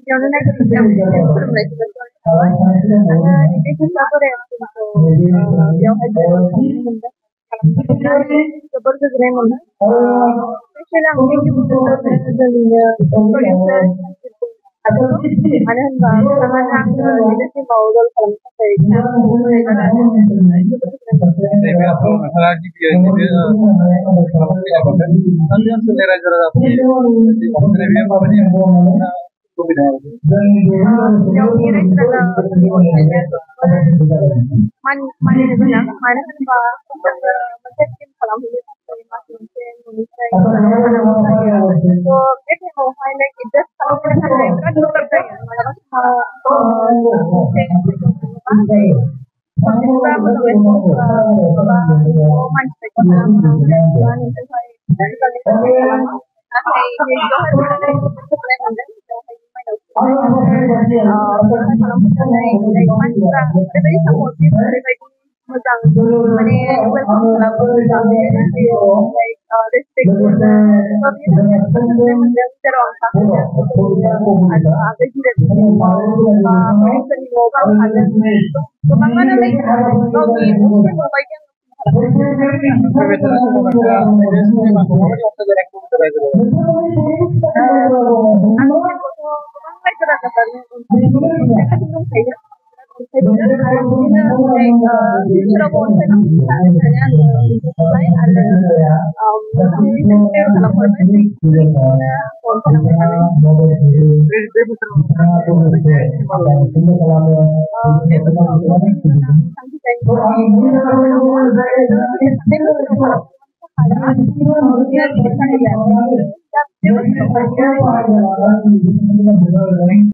non è che siamo sempre di questo sapore appunto abbiamo seperti Raymond spesial anche di producer ada sangat tidak sih mau kalau Devi la GPA, non sulle ragioni da devi yang kira kita mana bilang mana kan macam kalau ini masih Indonesia so it mau highlight it just kalau kita kan kerja ya malah